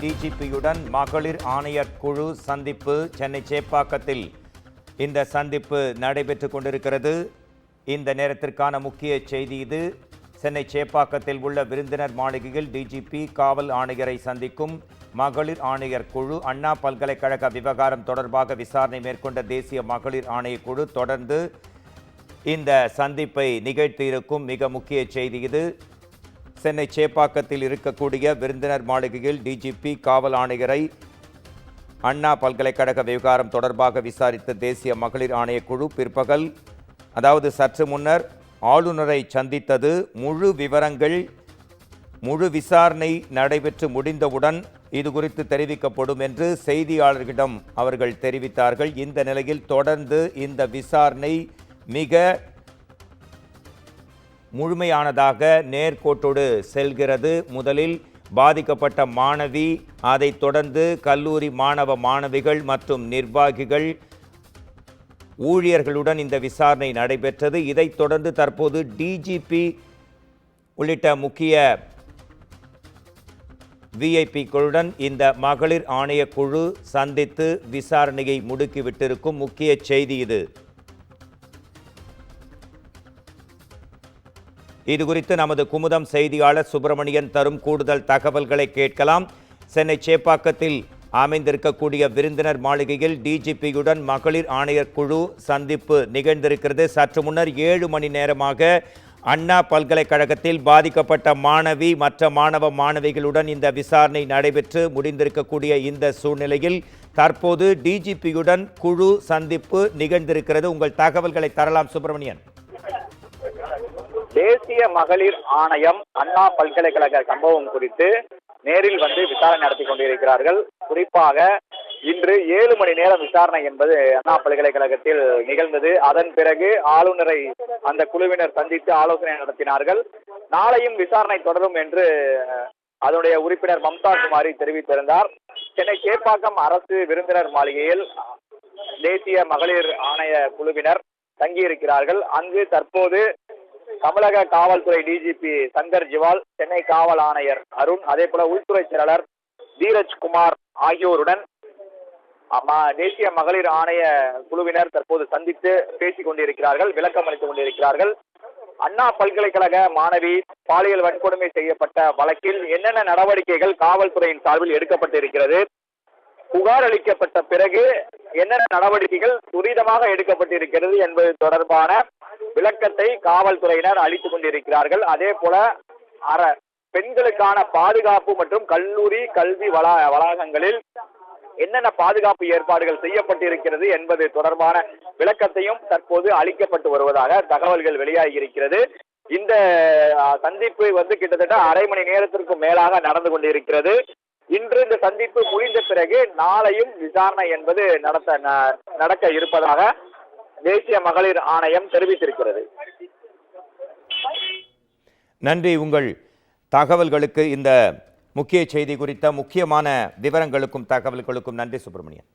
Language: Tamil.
டிஜிபியுடன் மகளிர் ஆணையர் குழு சந்திப்பு சென்னை சேப்பாக்கத்தில் இந்த சந்திப்பு நடைபெற்றுக் கொண்டிருக்கிறது. இந்த நேரத்திற்கான முக்கிய செய்தி இது. சென்னை சேப்பாக்கத்தில் உள்ள விருந்தினர் மாளிகையில் டிஜிபி காவல் ஆணையரை சந்திக்கும் மகளிர் ஆணையர் குழு. அண்ணா பல்கலைக்கழக விவகாரம் தொடர்பாக விசாரணை மேற்கொண்ட தேசிய மகளிர் ஆணைய குழு தொடர்ந்து இந்த சந்திப்பை நிகழ்த்தியிருக்கும் மிக முக்கிய செய்தி இது. சென்னை சேப்பாக்கத்தில் இருக்கக்கூடிய விருந்தினர் மாளிகையில் டிஜிபி காவல் ஆணையரை அண்ணா பல்கலைக்கழக விவகாரம் தொடர்பாக விசாரித்த தேசிய மகளிர் ஆணையக்குழு பிற்பகல், அதாவது சற்று முன்னர் ஆளுநரை சந்தித்தது. முழு விவரங்கள், முழு விசாரணை நடைபெற்று முடிந்தவுடன் இது குறித்து தெரிவிக்கப்படும் என்று செய்தியாளர்களிடம் அவர்கள் தெரிவித்தார்கள். இந்த நிலையில் தொடர்ந்து இந்த விசாரணை மிக முழுமையானதாக நேர்கோட்டோடு செல்கிறது. முதலில் பாதிக்கப்பட்ட மாணவி, அதைத் தொடர்ந்து கல்லூரி மாணவ மாணவிகள் மற்றும் நிர்வாகிகள், ஊழியர்களுடன் இந்த விசாரணை நடைபெற்றது. இதைத் தொடர்ந்து தற்போது டிஜிபி உள்ளிட்ட முக்கிய விஐபிக்களுடன் இந்த மகளிர் ஆணைய குழு சந்தித்து விசாரணையை முடுக்கிவிட்டிருக்கும் முக்கிய செய்தி இது. இது குறித்து நமது குமுதம் செய்தியாளர் சுப்பிரமணியன் தரும் கூடுதல் தகவல்களை கேட்கலாம். சென்னை சேப்பாக்கத்தில் அமைந்திருக்கக்கூடிய விருந்தினர் மாளிகையில் டிஜிபியுடன் மகளிர் ஆணையர் குழு சந்திப்பு நிகழ்ந்திருக்கிறது. சற்று முன்னர் 7 மணி நேரமாக அண்ணா பல்கலைக்கழகத்தில் பாதிக்கப்பட்ட மாணவி மற்ற மாணவ மாணவிகளுடன் இந்த விசாரணை நடைபெற்று முடிந்திருக்கக்கூடிய இந்த சூழ்நிலையில் தற்போது டிஜிபியுடன் குழு சந்திப்பு நிகழ்ந்திருக்கிறது. உங்கள் தகவல்களை தரலாம் சுப்பிரமணியன். தேசிய மகளிர் ஆணையம் அண்ணா பல்கலைக்கழக சம்பவம் குறித்து நேரில் வந்து விசாரணை நடத்தி கொண்டிருக்கிறார்கள். குறிப்பாக இன்று 7 மணி நேரம் விசாரணை என்பது அண்ணா பல்கலைக்கழகத்தில் நிகழ்ந்தது. அதன் பிறகு ஆளுநரை அந்த குழுவினர் சந்தித்து ஆலோசனை நடத்தினார்கள். நாளையும் விசாரணை தொடரும் என்று அதனுடைய உறுப்பினர் மம்தா குமாரி தெரிவித்திருந்தார். சென்னை சேப்பாக்கம் அரசு விருந்தினர் மாளிகையில் தேசிய மகளிர் ஆணைய குழுவினர் தங்கியிருக்கிறார்கள். அங்கு தற்போது தமிழக காவல்துறை டிஜிபி சங்கர் ஜிவால், சென்னை காவல் ஆணையர் அருண், அதே போல உள்துறை செயலாளர் தீரஜ்குமார் ஆகியோருடன் தேசிய மகளிர் ஆணைய குழுவினர் தற்போது சந்தித்து பேசிக் கொண்டிருக்கிறார்கள், விளக்கம் அளித்துக் கொண்டிருக்கிறார்கள். அண்ணா பல்கலைக்கழக மாணவி பாலியல் வன்கொடுமை செய்யப்பட்ட வழக்கில் என்னென்ன நடவடிக்கைகள் காவல்துறையின் சார்பில் எடுக்கப்பட்டிருக்கிறது, புகார் அளிக்கப்பட்ட பிறகு என்னென்ன நடவடிக்கைகள் துரிதமாக எடுக்கப்பட்டிருக்கிறது என்பது தொடர்பான விளக்கத்தை காவல்துறையினர் அளித்துக் கொண்டிருக்கிறார்கள். அதே போல பெண்களுக்கான பாதுகாப்பு மற்றும் கல்லூரி கல்வி வளாகங்களில் என்னென்ன பாதுகாப்பு ஏற்பாடுகள் செய்யப்பட்டிருக்கிறது என்பது தொடர்பான விளக்கத்தையும் தற்போது அளிக்கப்பட்டு வருவதாக தகவல்கள் வெளியாகி இருக்கிறது. இந்த சந்திப்பு கிட்டத்தட்ட அரை மணி நேரத்திற்கு மேலாக நடந்து கொண்டிருக்கிறது. இன்று இந்த சந்திப்பு முடிந்த பிறகு நாளையும் விசாரணை என்பது நடக்க இருப்பதாக தேசிய மகளிர் ஆணையம் தெரிவித்திருக்கிறது. நன்றி. உங்கள் தகவல்களுக்கு, இந்த முக்கிய செய்தி குறித்த முக்கியமான விவரங்களுக்கும் தகவல்களுக்கும் நன்றி சுப்பிரமணியன்.